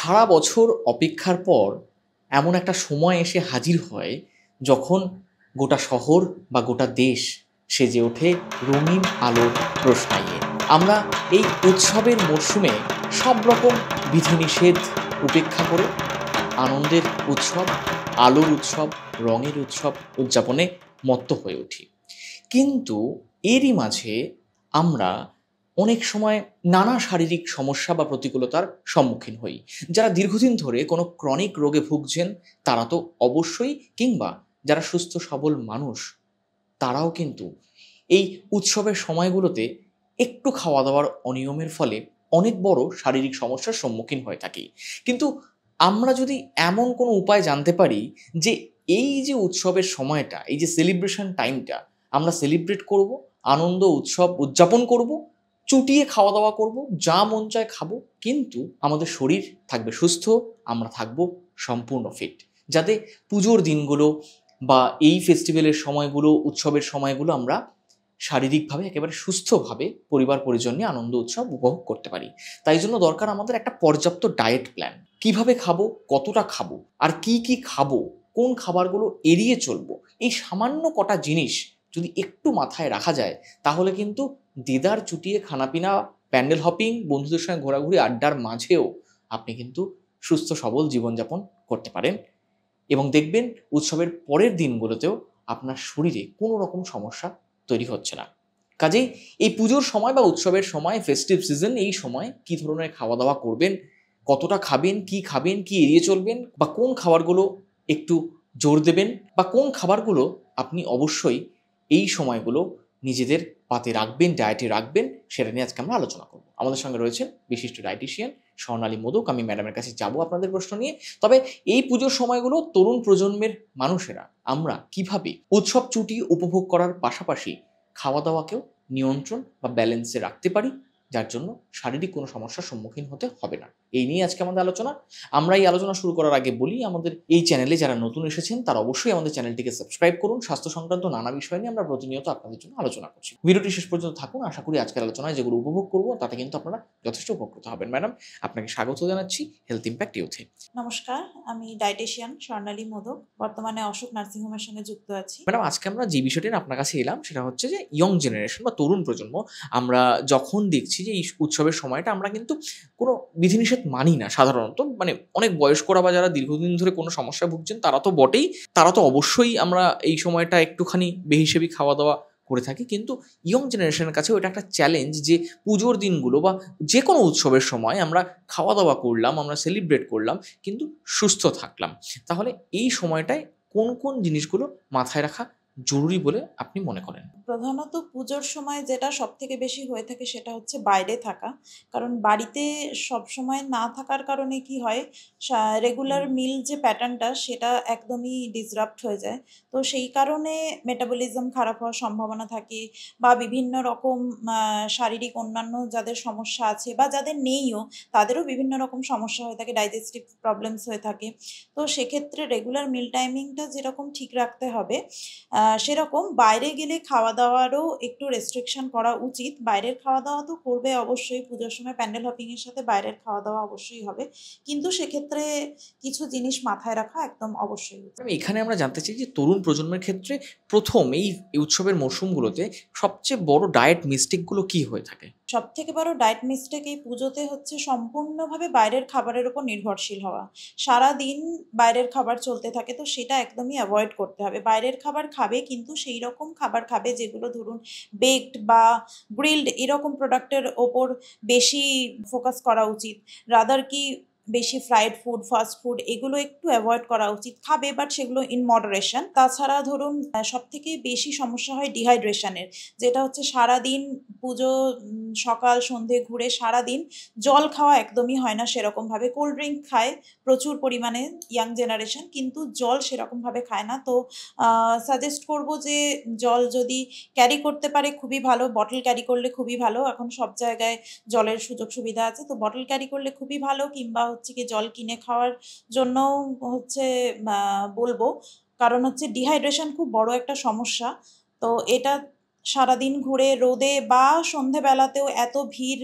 সারা বছর অপেক্ষার পর এমন একটা সময় এসে হাজির হয় যখন গোটা শহর বা গোটা দেশ সেজে ওঠে রঙিন আলোর রোশনাইয়ে। আমরা এই উৎসবের মরশুমে সব রকম বিধিনিষেধ উপেক্ষা করে আনন্দের উৎসব, আলোর উৎসব, রঙের উৎসব উদযাপনে মত্ত হয়ে উঠি। কিন্তু এরই মাঝে আমরা অনেক সময় নানা শারীরিক সমস্যা বা প্রতিকূলতার সম্মুখীন হই। যারা দীর্ঘদিন ধরে কোনো ক্রনিক রোগে ভুগছেন তারা তো অবশ্যই, কিংবা যারা সুস্থ সবল মানুষ তারাও কিন্তু এই উৎসবের সময়গুলোতে একটু খাওয়া দাওয়ার অনিয়মের ফলে অনেক বড় শারীরিক সমস্যার সম্মুখীন হয়ে থাকি। কিন্তু আমরা যদি এমন কোনো উপায় জানতে পারি যে এই যে উৎসবের সময়টা, এই যে সেলিব্রেশন টাইমটা আমরা সেলিব্রেট করব, আনন্দ উৎসব উদযাপন করব, চুটিয়ে খাওয়া দাওয়া করব, যা মন চায় খাবো, কিন্তু আমাদের শরীর থাকবে সুস্থ, আমরা থাকবো সম্পূর্ণ ফিট, যাতে পুজোর দিনগুলো বা এই ফেস্টিভ্যালের সময়গুলো, উৎসবের সময়গুলো আমরা শারীরিকভাবে একেবারে সুস্থভাবে পরিবার পরিজন নিয়ে আনন্দ উৎসব উপভোগ করতে পারি। তাই জন্য দরকার আমাদের একটা পর্যাপ্ত ডায়েট প্ল্যান। কিভাবে খাবো, কতটা খাবো, আর কি কি খাবো, কোন খাবারগুলো এড়িয়ে চলবো, এই সামান্য কটা জিনিস যদি একটু মাথায় রাখা যায় তাহলে কিন্তু দেদার চুটিয়ে খানাপিনা, প্যান্ডেল হপিং, বন্ধুদের সঙ্গে ঘোরাঘুরি, আড্ডার মাঝেও আপনি কিন্তু সুস্থ সবল জীবনযাপন করতে পারেন। এবং দেখবেন উৎসবের পরের দিনগুলোতেও আপনার শরীরে কোনো রকম সমস্যা তৈরি হচ্ছে না। কাজেই এই পুজোর সময় বা উৎসবের সময়, ফেস্টিভ সিজন, এই সময় কী ধরনের খাওয়া দাওয়া করবেন, কতটা খাবেন, কি এড়িয়ে চলবেন, বা কোন খাবারগুলো একটু জোর দেবেন, বা কোন খাবারগুলো আপনি অবশ্যই এই সময়গুলো নিজেদের পাতে রাখবেন, ডায়েটে রাখবেন, সেটা নিয়ে আজকে আমরা আলোচনা করব। আমাদের সঙ্গে রয়েছেন বিশিষ্ট ডায়েটিশিয়ান স্বর্ণালী মোদক। আমি ম্যাডামের কাছে যাব আপনাদের প্রশ্ন নিয়ে। তবে এই পুজোর সময়গুলো তরুণ প্রজন্মের মানুষেরা আমরা কিভাবে উৎসব ছুটি উপভোগ করার পাশাপাশি খাওয়া দাওয়াকেও নিয়ন্ত্রণ বা ব্যালেন্সে রাখতে পারি, যার জন্য শারীরিক কোনো সমস্যার সম্মুখীন হতে হবে না, এই নিয়ে আজকে আমাদের আলোচনা। আমরা এই আলোচনা শুরু করার আগে বলি, আমাদের এই চ্যানেলে যারা নতুন এসেছেন তারা অবশ্যই আমাদের চ্যানেলটিকে সাবস্ক্রাইব করুন। স্বাস্থ্য সংক্রান্ত নানা বিষয় নিয়ে আমরা প্রতিনিয়ত আপনাদের জন্য আলোচনা করছি। ভিডিওটি শেষ পর্যন্ত থাকুন। আশা করি আজকের আলোচনায় যেগুলো উপভোগ করবো তাতে কিন্তু আপনারা যথেষ্ট উপকৃত হবেন। ম্যাডাম, আপনাকে স্বাগত জানাচ্ছি হেলথ ইম্প্যাক্ট ইউথে। নমস্কার, আমি ডায়েটিশিয়ান স্বর্ণালী মোদক, বর্তমানে অশোক নার্সিংহোমের সঙ্গে যুক্ত আছি। ম্যাডাম, আজকে আমরা যে বিষয়টি নিয়ে আপনার কাছে এলাম সেটা হচ্ছে যে ইয়ং জেনারেশন বা তরুণ প্রজন্ম, আমরা যখন দেখছি যে এই উৎসবের সময়টা আমরা কিন্তু কোনো বিধিনিষেধ মানি না সাধারণত, মানে অনেক বয়স্করা বা যারা দীর্ঘদিন ধরে কোনো সমস্যায় ভুগছেন তারা তো বটেই, তারা তো অবশ্যই আমরা এই সময়টা একটুখানি বেহিসেবি খাওয়া দাওয়া করে থাকি। কিন্তু ইয়ং জেনারেশনের কাছে ওটা একটা চ্যালেঞ্জ যে পুজোর দিনগুলো বা যে কোনো উৎসবের সময় আমরা খাওয়া দাওয়া করলাম, আমরা সেলিব্রেট করলাম, কিন্তু সুস্থ থাকলাম। তাহলে এই সময়টায় কোন কোন জিনিসগুলো মাথায় রাখা জরুরি বলে আপনি মনে করেন? প্রধানত পুজোর সময় যেটা সবথেকে বেশি হয়ে থাকে সেটা হচ্ছে বাইরে থাকা। কারণ বাড়িতে সবসময় না থাকার কারণে কি হয়, রেগুলার মিল যে প্যাটার্নটা সেটা একদমই ডিসরাপ্ট হয়ে যায়। তো সেই কারণে মেটাবলিজম খারাপ হওয়ার সম্ভাবনা থাকে, বা বিভিন্ন রকম শারীরিক অন্যান্য যাদের সমস্যা আছে বা যাদের নেইও তাদেরও বিভিন্ন রকম সমস্যা হয়ে থাকে, ডাইজেস্টিভ প্রবলেমস হয়ে থাকে। তো সেক্ষেত্রে রেগুলার মিল টাইমিংটা যেরকম ঠিক রাখতে হবে, সেরকম বাইরে গেলে খাওয়া দাওয়ারও একটু রেস্ট্রিকশন করা উচিত। বাইরের খাওয়া দাওয়া তো করবে অবশ্যই, পুজোর সময় প্যান্ডেল হপিংয়ের সাথে বাইরের খাওয়া দাওয়া অবশ্যই হবে, কিন্তু সেক্ষেত্রে কিছু জিনিস মাথায় রাখা একদম অবশ্যই উচিত। এখানে আমরা জানতে চাই যে তরুণ প্রজন্মের ক্ষেত্রে প্রথম এই উৎসবের মরশুমগুলোতে সবচেয়ে বড় ডায়েট মিস্টেকগুলো কি হয়ে থাকে? সবথেকে বড় ডায়েট মিস্টেক এই পুজোতে হচ্ছে সম্পূর্ণভাবে বাইরের খাবারের উপর নির্ভরশীল হওয়া। সারাদিন বাইরের খাবার চলতে থাকে, তো সেটা একদমই অ্যাভয়েড করতে হবে। বাইরের খাবার খাবে, কিন্তু সেই রকম খাবার খাবে যেগুলো ধরুন বেকড বা গ্রিলড এরকম প্রোডাক্টের ওপর বেশি ফোকাস করা উচিত। রাদার কি বেশি ফ্রাইড ফুড, ফাস্ট ফুড এগুলো একটু অ্যাভয়েড করা উচিত। খাবে, বাট সেগুলো ইন মডারেশন। তাছাড়া ধরুন সবথেকে বেশি সমস্যা হয় ডিহাইড্রেশনের, যেটা হচ্ছে সারাদিন পুজো সকাল সন্ধে ঘুরে সারাদিন জল খাওয়া একদমই হয় না সেরকমভাবে। কোল্ড ড্রিঙ্ক খায় প্রচুর পরিমাণে ইয়াং জেনারেশন, কিন্তু জল সেরকমভাবে খায় না। তো সাজেস্ট করব যে জল যদি ক্যারি করতে পারে খুবই ভালো, বটল ক্যারি করলে খুবই ভালো। এখন সব জায়গায় জলের সুযোগ সুবিধা আছে, তো বটল ক্যারি করলে খুবই ভালো, কিংবা হচ্ছে কি জল কিনে খাওয়ার জন্যও হচ্ছে বলবো। কারণ হচ্ছে ডিহাইড্রেশন খুব বড় একটা সমস্যা। তো এটা সারাদিন ঘুরে রোদে বা সন্ধেবেলাতেও এত ভিড়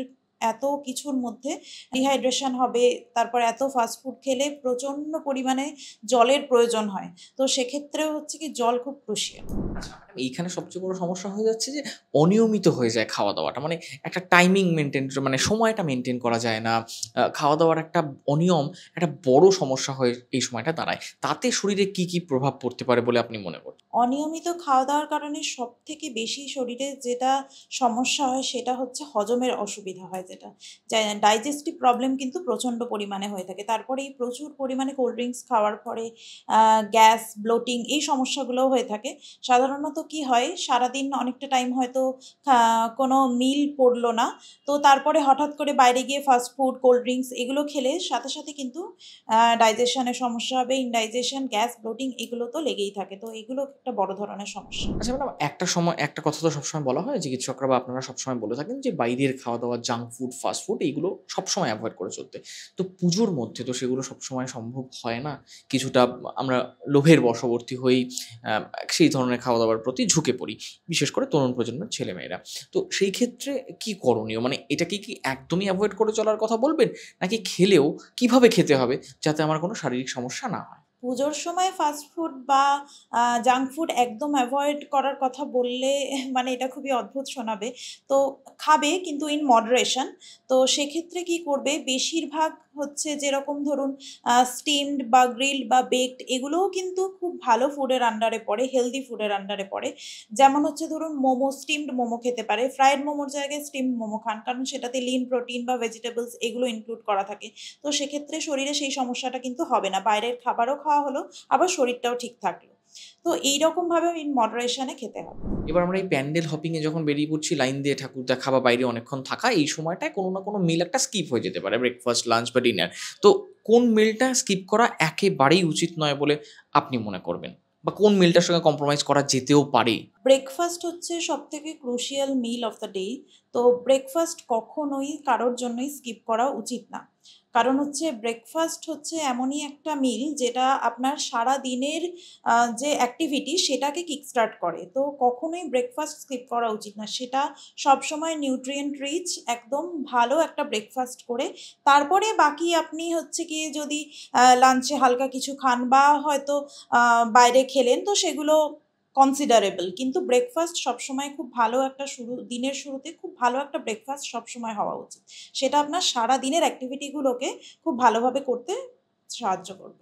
এত কিছুর মধ্যে ডিহাইড্রেশন হবে, তারপর এত ফাস্ট ফুড খেলে প্রচণ্ড পরিমাণে জলের প্রয়োজন হয়। তো সেক্ষেত্রেও হচ্ছে কি জল খুব ক্রুশিয়াল। আচ্ছা ম্যাডাম, এইখানে সবচেয়ে বড় সমস্যা হয়ে যাচ্ছে যে অনিয়মিত হয়ে যায় খাওয়া দাওয়াটা। মানে একটা টাইমিং মেনটেন, মানে সময়টা মেনটেন করা যায় না। খাওয়া দাওয়ার একটা অনিয়ম একটা বড় সমস্যা হয়ে এই সময়টা দাঁড়ায়। তাতে শরীরে কি প্রভাব পড়তে পারে বলে আপনি মনে করেন? অনিয়মিত খাওয়া দাওয়ার কারণে সবথেকে বেশি শরীরে যেটা সমস্যা হয় সেটা হচ্ছে হজমের অসুবিধা হয়, যেটা ডাইজেস্টিভ প্রবলেম কিন্তু প্রচণ্ড পরিমাণে হয়ে থাকে। তারপরে এই প্রচুর পরিমাণে কোল্ড ড্রিঙ্কস খাওয়ার পরে গ্যাস, ব্লোটিং এই সমস্যাগুলোও হয়ে থাকে। সাধারণত কি হয়, সারাদিন অনেকটা টাইম হয়তো কোনো মিল পড়লো না, তো তারপরে হঠাৎ করে বাইরে গিয়ে ফাস্ট ফুড, কোল্ড ড্রিঙ্কস এগুলো খেলে সাথে সাথে কিন্তু ডাইজেশনের সমস্যা হবে, ইনডাইজেশন, গ্যাস, ব্লোটিং এগুলো তো লেগেই থাকে। তো এগুলো একটা বড় ধরনের সমস্যা। আচ্ছা ম্যাডাম, একটা কথা তো সবসময় বলা হয়, চিকিৎসকরা বা আপনারা সবসময় বলে থাকেন যে বাইরের খাওয়া-দাওয়া, জাঙ্ক ফুড, ফাস্ট ফুড এইগুলো সবসময় এভয়েড করে চলতে। তো পুজোর মধ্যে তো সেগুলো সবসময় সম্ভব হয় না। কিছুটা আমরা লোভের বশবর্তী হই, আ সেই ধরনের খাওয়া-দাওয়ার প্রতি ঝুঁকে পড়ি। বিশেষ করে তরুণ প্রজন্মের ছেলেমেয়েরা। তো সেই ক্ষেত্রে কি করণীয়? মানে এটাকে কি একদমই এভয়েড করে চলার কথা বলবেন? নাকি খেলেও কিভাবে খেতে হবে যাতে আমার কোনো শারীরিক সমস্যা না হয়? পুজোর সময় ফাস্ট ফুড বা জাঙ্ক ফুড একদম অ্যাভয়েড করার কথা বললে মানে এটা খুবই অদ্ভুত শোনাবে। তো খাবে কিন্তু ইন মডারেশন। তো সেক্ষেত্রে কি করবে, বেশিরভাগ হচ্ছে যেরকম ধরুন স্টিমড বা গ্রিলড বা বেকড এগুলোও কিন্তু খুব ভালো ফুডের আন্ডারে পড়ে, হেলদি ফুডের আন্ডারে পড়ে। যেমন হচ্ছে ধরুন মোমো, স্টিমড মোমো খেতে পারে। ফ্রাইড মোমোর জায়গায় স্টিমড মোমো খান, কারণ সেটাতে লিন প্রোটিন বা ভেজিটেবলস এগুলো ইনক্লুড করা থাকে। তো সেক্ষেত্রে শরীরে সেই সমস্যাটা কিন্তু হবে না। বাইরের খাবারও খাওয়া হলো, আবার শরীরটাও ঠিক থাকলো। তো এইরকমভাবে ইন মডারেশনে খেতে হবে। এবার আমরা এই প্যান্ডেল হপিং এ যখন বেরিয়ে পড়ছি, লাইন দিয়ে ঠাকুর দেখা বা বাইরে অনেকক্ষণ থাকা, এই সময়টায় কোনো না কোনো মিল একটা স্কিপ হয়ে যেতে পারে। ব্রেকফাস্ট, লাঞ্চ বা ডিনার। তো কোন মিলটা স্কিপ করা একেবারেই উচিত নয় বলে আপনি মনে করবেন? বা কোন মিলটার সঙ্গে কম্প্রোমাইজ করা যেতেও পারে? ব্রেকফাস্ট হচ্ছে সবথেকে crucial meal of the day. তো ব্রেকফাস্ট কখনোই কারোর জন্যই স্কিপ করা উচিত না। কারণ হচ্ছে ব্রেকফাস্ট হচ্ছে এমনই একটা মিল যেটা আপনার সারাদিনের যে অ্যাক্টিভিটি সেটাকে কিকস্টার্ট করে। তো কখনোই ব্রেকফাস্ট স্কিপ করা উচিত না। সেটা সবসময় নিউট্রিয়েন্ট রিচ একদম ভালো একটা ব্রেকফাস্ট করে তারপরে বাকি আপনি হচ্ছে গিয়ে যদি লাঞ্চে হালকা কিছু খান বা হয়তো বাইরে খেলেন, তো সেগুলো কনসিডারেবল। কিন্তু ব্রেকফাস্ট সবসময় খুব ভালো একটা দিনের শুরুতে খুব ভালো একটা ব্রেকফাস্ট সবসময় হওয়া উচিত। সেটা আপনার সারাদিনের অ্যাক্টিভিটিগুলোকে খুব ভালোভাবে করতে সাহায্য করবে।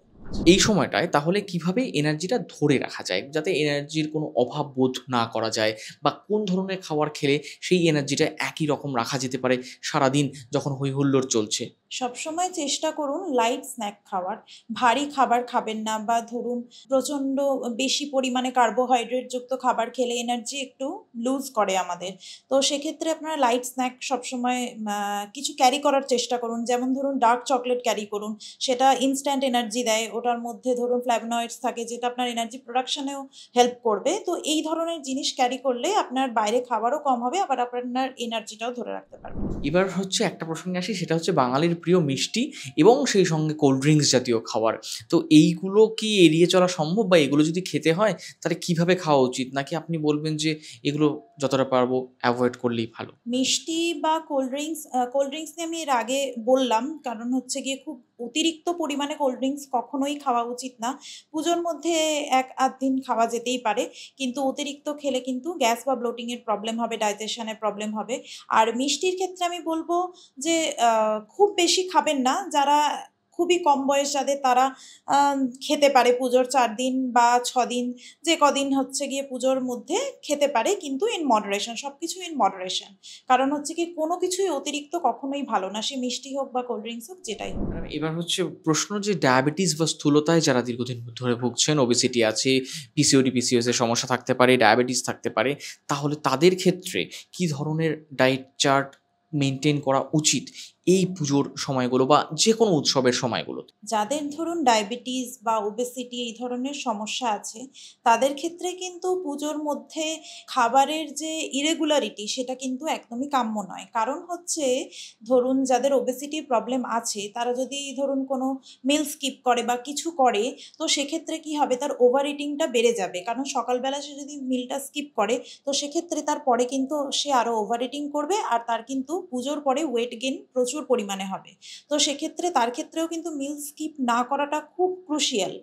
এই সময়টায় তাহলে কিভাবে এনার্জিটা ধরে রাখা যায়? যাতে এনার্জির কোনো অভাব বোধ না করা যায়, বা কোন ধরনের খাবার খেলে সেই এনার্জিটা একই রকম রাখা যেতে পারে সারাদিন যখন হৈ হুল্লোড় চলছে? সবসময় চেষ্টা করুন লাইট স্ন্যাক খাওয়ার। ভারী খাবার খাবেন না, বা ধরুন প্রচণ্ড বেশি পরিমাণে কার্বোহাইড্রেটযুক্ত খাবার খেলে এনার্জি একটু লুজ করে আমাদের। তো সেক্ষেত্রে আপনারা লাইট স্ন্যাক সবসময় কিছু ক্যারি করার চেষ্টা করুন। যেমন ধরুন ডার্ক চকলেট ক্যারি করুন। সেটা ইনস্ট্যান্ট এনার্জি দেয়। ওটার মধ্যে ধরুন ফ্ল্যাভোনয়েডস থাকে যেটা আপনার এনার্জি প্রোডাকশনেও হেল্প করবে। তো এই ধরনের জিনিস ক্যারি করলে আপনার বাইরে খাবারও কম হবে, আবার আপনার এনার্জিটাও ধরে রাখতে পারবেন। এবার হচ্ছে একটা প্রসঙ্গে আসি, সেটা হচ্ছে বাঙালির প্রিয় মিষ্টি এবং সেই সঙ্গে কোল্ড ড্রিঙ্কস জাতীয় খাবার। তো এইগুলো কি এড়িয়ে চলা সম্ভব, বা এগুলো যদি খেতে হয় তাহলে কিভাবে খাওয়া উচিত? নাকি আপনি বলবেন যে এগুলো যতটা পারবো এভয়েড করলেই ভালো? মিষ্টি বা কোল্ড ড্রিঙ্কস নিয়ে আমি এর আগে বললাম, কারণ হচ্ছে গিয়ে খুব অতিরিক্ত পরিমাণে কোল্ড ড্রিঙ্কস কখনোই খাওয়া উচিত না। পুজোর মধ্যে ১-৮ দিন খাওয়া যেতেই পারে। কিন্তু অতিরিক্ত খেলে কিন্তু গ্যাস বা ব্লোটিং এর প্রবলেম হবে, ডাইজেশনের প্রবলেম হবে। আর মিষ্টির ক্ষেত্রে আমি বলব যে খুব বেশি খাবেন না। যারা খুবই কম বয়স যাদের, তারা খেতে পারে পুজোর ৪ দিন বা ৬ দিন, যে কদিন হচ্ছে গিয়ে পুজোর মধ্যে খেতে পারে, কিন্তু ইন মডারেশন, সবকিছু ইন মডারেশন। কারণ হচ্ছে কি কোনো কিছুই অতিরিক্ত কখনোই ভালো না। সে মিষ্টি হোক বা কোল্ড ড্রিঙ্কস হোক, যেটাই হোক। ম্যাডাম, এবার হচ্ছে প্রশ্ন যে ডায়াবেটিস বা স্থূলতায় যারা দীর্ঘদিন ধরে ভুগছেন, ওবেসিটি আছে, পিসিওডি, পিসিওএস এর সমস্যা থাকতে পারে, ডায়াবেটিস থাকতে পারে, তাহলে তাদের ক্ষেত্রে কি ধরনের ডায়েট চার্ট মেইনটেইন করা উচিত? এই পুজোর সময়গুলো বা যে কোনো উৎসবের সময়গুলোতে? যাদের ধরুন ডায়াবেটিস বা ওবেসিটি এই ধরনের সমস্যা আছে, তাদের ক্ষেত্রে কিন্তু পুজোর মধ্যে খাবারের যে ইরেগুলারিটি সেটা কিন্তু একদমই কাম্য নয়। কারণ হচ্ছে ধরুন যাদের ওবেসিটি প্রবলেম আছে তারা যদি ধরুন কোনো মিল স্কিপ করে বা কিছু করে, তো সেক্ষেত্রে কি হবে, তার ওভার ইটিংটা বেড়ে যাবে। কারণ সকালবেলা সে যদি মিলটা স্কিপ করে, তো সেক্ষেত্রে তার পরে কিন্তু সে আরও ওভার ইটিং করবে, আর তার কিন্তু পুজোর পরে ওয়েট গেইন প্রচুর পরিমাণে হবে। তো সেক্ষেত্রে তার ক্ষেত্রেও কিন্তু মিল স্কিপ না করাটা খুব ক্রুশিয়াল।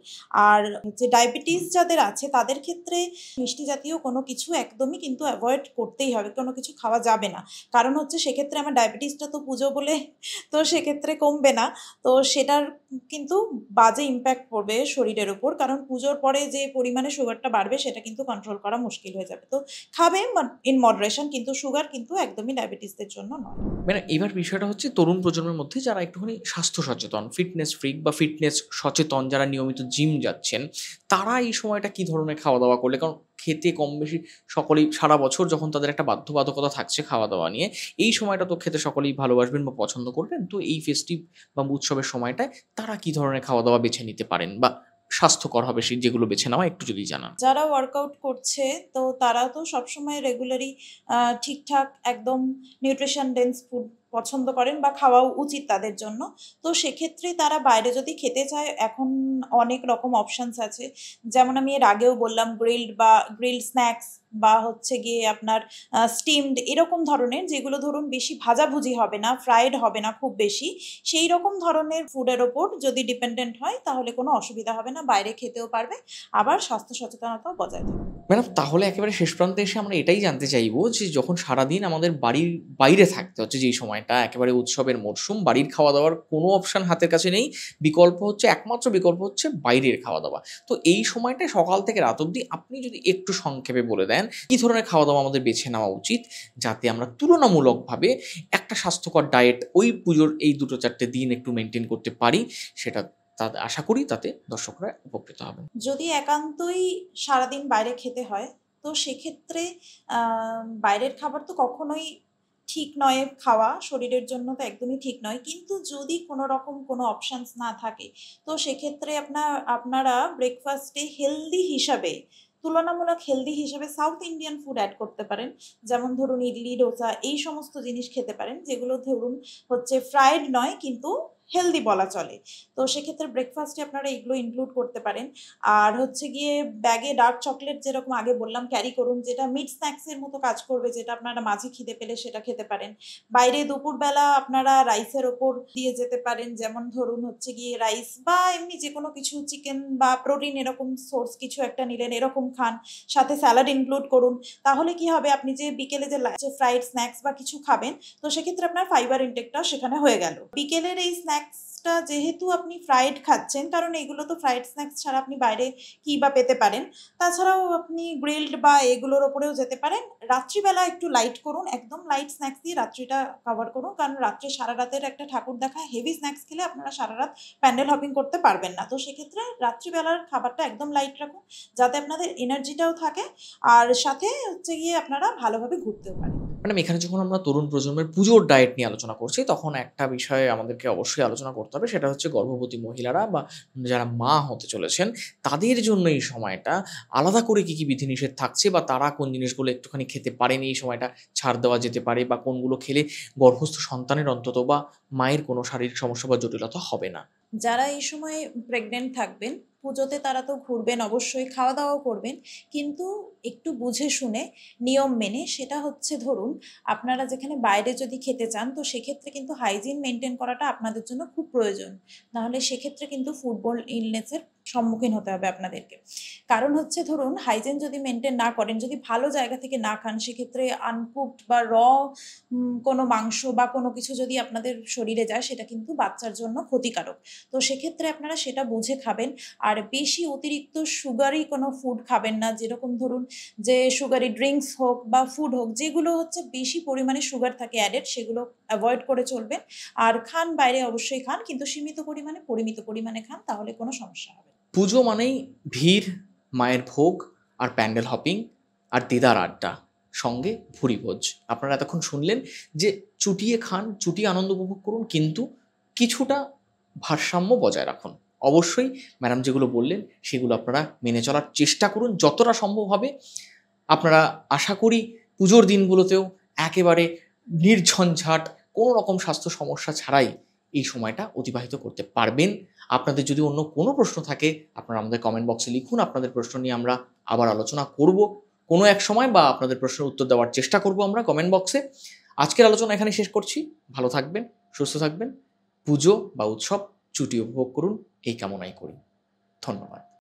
আর যে ডায়াবেটিস যাদের আছে তাদের ক্ষেত্রে মিষ্টি জাতীয় কোনো কিছু একদমই কিন্তু অ্যাভয়েড করতেই হবে, কোনো কিছু খাওয়া যাবে না। কারণ হচ্ছে সেক্ষেত্রে আমার ডায়াবেটিসটা তো পুজো বলে তো সেক্ষেত্রে কমবে না। তো সেটার কিন্তু বাজে ইম্প্যাক্ট পড়বে শরীরের ওপর, কারণ পুজোর পরে যে পরিমাণে সুগারটা বাড়বে সেটা কিন্তু কন্ট্রোল করা মুশকিল হয়ে যাবে। তো খাবে ইন মডারেশন, কিন্তু সুগার কিন্তু একদমই ডায়াবেটিসদের জন্য নয়। মানে এবার বিষয়টা হচ্ছে তরুণ প্রজন্মের মধ্যে যারা একটুখানি স্বাস্থ্য সচেতন, ফিটনেস ফ্রিক বা ফিটনেস সচেতন, যারা নিয়মিত জিম যাচ্ছেন, তারা এই সময়টা কি ধরনের খাওয়া দাওয়া করলে, কারণ খেতে কম বেশি সকলেই সারা বছর যখন তাদের একটা বাধ্যবাধকতা থাকছে খাওয়া দাওয়া নিয়ে, এই সময়টা তো খেতে সকলেই ভালোবাসবেন বা পছন্দ করবেন। তো এই ফেস্টিভ বা উৎসবের সময়টায় তারা কি ধরনের খাওয়া দাওয়া বেছে নিতে পারেন বা স্বাস্থ্যকর হবে সেই যেগুলো বেছে নেওয়া, একটু যদি জানান? যারা ওয়ার্কআউট করছে তো তারা তো সবসময় রেগুলারই ঠিকঠাক একদম নিউট্রিশন ডেন্স ফুড পছন্দ করেন বা খাওয়াও উচিত তাদের জন্য। তো সেক্ষেত্রে তারা বাইরে যদি খেতে চায়, এখন অনেক রকম অপশানস আছে। যেমন আমি এর আগেও বললাম, গ্রিলড স্ন্যাক্স বা হচ্ছে গিয়ে আপনার স্টিমড এরকম ধরনের, যেগুলো ধরুন বেশি ভাজাভুজি হবে না, ফ্রাইড হবে না খুব বেশি, সেই রকম ধরনের ফুডের ওপর যদি ডিপেন্ডেন্ট হয় তাহলে কোনো অসুবিধা হবে না, বাইরে খেতেও পারবে, আবার স্বাস্থ্য সচেতনতাও বজায় থাকবে। ম্যাডাম, তাহলে একেবারে শেষ প্রান্তে এসে আমরা এটাই জানতে চাইবো যে যখন সারাদিন আমাদের বাড়ির বাইরে থাকতে হচ্ছে, যেই সময়টা একেবারে উৎসবের মরশুম, বাড়ির খাওয়া দাওয়ার কোনো অপশন হাতের কাছে নেই, একমাত্র বিকল্প হচ্ছে বাইরের খাওয়া দাওয়া। তো এই সময়টায় সকাল থেকে রাত অবধি আপনি যদি একটু সংক্ষেপে বলে দেন কি ধরনের খাওয়া দাওয়া আমাদের বেছে নেওয়া উচিত, যাতে আমরা তুলনামূলকভাবে একটা স্বাস্থ্যকর ডায়েট ওই পুজোর এই ২-৪টে দিন একটু মেনটেন করতে পারি, সেটা আশা করি তাতে দর্শকরা উপকৃত হবেন। যদি একান্তই সারাদিন বাইরে খেতে হয়, তো সেক্ষেত্রে বাইরের খাবার তো কখনোই ঠিক নয় খাওয়া, শরীরের জন্য তো একদমই ঠিক নয়। কিন্তু যদি কোনো রকম কোনো অপশানস না থাকে, তো সেক্ষেত্রে আপনারা ব্রেকফাস্টে তুলনামূলক হেলদি হিসাবে সাউথ ইন্ডিয়ান ফুড অ্যাড করতে পারেন। যেমন ধরুন ইডলি, ডোসা এই সমস্ত জিনিস খেতে পারেন, যেগুলো ধরুন হচ্ছে ফ্রাইড নয় কিন্তু হেলদি বলা চলে। তো সেক্ষেত্রে ব্রেকফাস্টে আপনারা এগুলো ইনক্লুড করতে পারেন। আর হচ্ছে গিয়ে ব্যাগে ডার্ক চকলেট যেরকম আগে বললাম ক্যারি করুন, যেটা মিড স্ন্যাক্সের মতো কাজ করবে, যেটা আপনারা মাঝে খিদে পেলে সেটা খেতে পারেন। বাইরে দুপুরবেলা আপনারা রাইসের ওপর দিয়ে যেতে পারেন, যেমন ধরুন হচ্ছে গিয়ে রাইস বা এমনি যে কোনো কিছু, চিকেন বা প্রোটিন এরকম সোর্স কিছু একটা নিলেন, এরকম খান, সাথে স্যালাড ইনক্লুড করুন। তাহলে কি হবে, আপনি যে বিকেলে যে ফ্রাইড স্ন্যাক্স বা কিছু খাবেন, তো সেক্ষেত্রে আপনার ফাইবার ইনটেকটাও সেখানে হয়ে গেল। বিকেলের এই স্ন্যাক্সটা যেহেতু আপনি ফ্রাইড খাচ্ছেন, কারণ এগুলো তো ফ্রাইড স্ন্যাক্স ছাড়া আপনি বাইরে কি বা পেতে পারেন, তাছাড়াও আপনি গ্রিলড বা এগুলোর ওপরেও যেতে পারেন। রাত্রিবেলা একটু লাইট করুন, একদম লাইট স্ন্যাক্স দিয়ে রাত্রিটা কভার করুন, কারণ রাত্রে সারা রাতের একটা ঠাকুর দেখা, হেভি স্ন্যাক্স খেলে আপনারা সারা রাত প্যান্ডেল হপিং করতে পারবেন না। তো সেক্ষেত্রে রাত্রিবেলার খাবারটা একদম লাইট রাখুন, যাতে আপনাদের এনার্জিটাও থাকে, আর সাথে হচ্ছে গিয়ে আপনারা ভালোভাবে ঘুরতেও পারেন। ম্যাডাম, এখানে যখন আমরা তরুণ প্রজন্মের পুজোর ডায়েট নিয়ে আলোচনা করছি, তখন একটা বিষয়ে আমাদেরকে অবশ্যই আলোচনা করতে হবে, সেটা হচ্ছে গর্ভবতী মহিলারা বা যারা মা হতে চলেছেন, তাদের জন্য এই সময়টা আলাদা করে কি বিধিনিষেধ থাকছে, বা তারা কোন জিনিসগুলো একটুখানি খেতে পারেন এই সময়টা ছাড় দেওয়া যেতে পারে, বা কোনগুলো খেলে গর্ভস্থ সন্তানের অন্তত বা মায়ের কোনো শারীরিক সমস্যা বা জটিলতা হবে না? যারা এই সময় প্রেগনেন্ট থাকবেন, পুজোতে তারা তো ঘুরবেন অবশ্যই, খাওয়া দাওয়াও করবেন, কিন্তু একটু বুঝে শুনে নিয়ম মেনে। সেটা হচ্ছে ধরুন আপনারা যেখানে বাইরে যদি খেতে চান, তো সেক্ষেত্রে কিন্তু হাইজিন মেনটেন করাটা আপনাদের জন্য খুব প্রয়োজন। নাহলে সেক্ষেত্রে কিন্তু ফুডবর্ন ইলনেসের সম্মুখীন হতে হবে আপনাদেরকে। কারণ হচ্ছে ধরুন হাইজিন যদি মেনটেন না করেন, যদি ভালো জায়গা থেকে না খান, সেক্ষেত্রে আনকুকড বা কোনো মাংস বা কোনো কিছু যদি আপনাদের শরীরে যায়, সেটা কিন্তু বাচ্চার জন্য ক্ষতিকারক। তো সেক্ষেত্রে আপনারা সেটা বুঝে খাবেন। আর বেশি অতিরিক্ত সুগারি কোনো ফুড খাবেন না, যেরকম ধরুন যে সুগারি ড্রিঙ্কস হোক বা ফুড হোক, যেগুলো হচ্ছে বেশি পরিমাণে সুগার থাকে অ্যাডেড, সেগুলো অ্যাভয়েড করে চলবেন। আর খান বাইরে অবশ্যই খান, কিন্তু সীমিত পরিমাণে পরিমিত পরিমাণে খান, তাহলে কোনো সমস্যা হবে না। পুজো মানেই ভিড়, মায়ের ভোগ, আর প্যান্ডেল হপিং, আর দিদার আড্ডা, সঙ্গে ভুরিভোজ। আপনারা এতক্ষণ শুনলেন যে চুটিয়ে খান, চুটিয়ে আনন্দ উপভোগ করুন, কিন্তু কিছুটা ভারসাম্য বজায় রাখুন। অবশ্যই ম্যাডাম যেগুলো বললেন সেগুলো আপনারা মেনে চলার চেষ্টা করুন যতটা সম্ভব হবে। আপনারা আশা করি পুজোর দিনগুলোতেও একেবারে নির্ঝঞ্ঝাট কোনো রকম স্বাস্থ্য সমস্যা ছাড়াই এই সময়টা অতিবাহিত করতে পারবেন। আপনাদের যদি অন্য কোনো প্রশ্ন থাকে আপনারা আমাদের কমেন্ট বক্সে লিখুন। আপনাদের প্রশ্ন নিয়ে আমরা আবার আলোচনা করব কোনো এক সময়, বা আপনাদের প্রশ্নের উত্তর দেওয়ার চেষ্টা করব আমরা কমেন্ট বক্সে। আজকের আলোচনা এখানে শেষ করছি। ভালো থাকবেন, সুস্থ থাকবেন, পুজো বা উৎসব চুটি উপভোগ করুন এই কামনাই করি। ধন্যবাদ।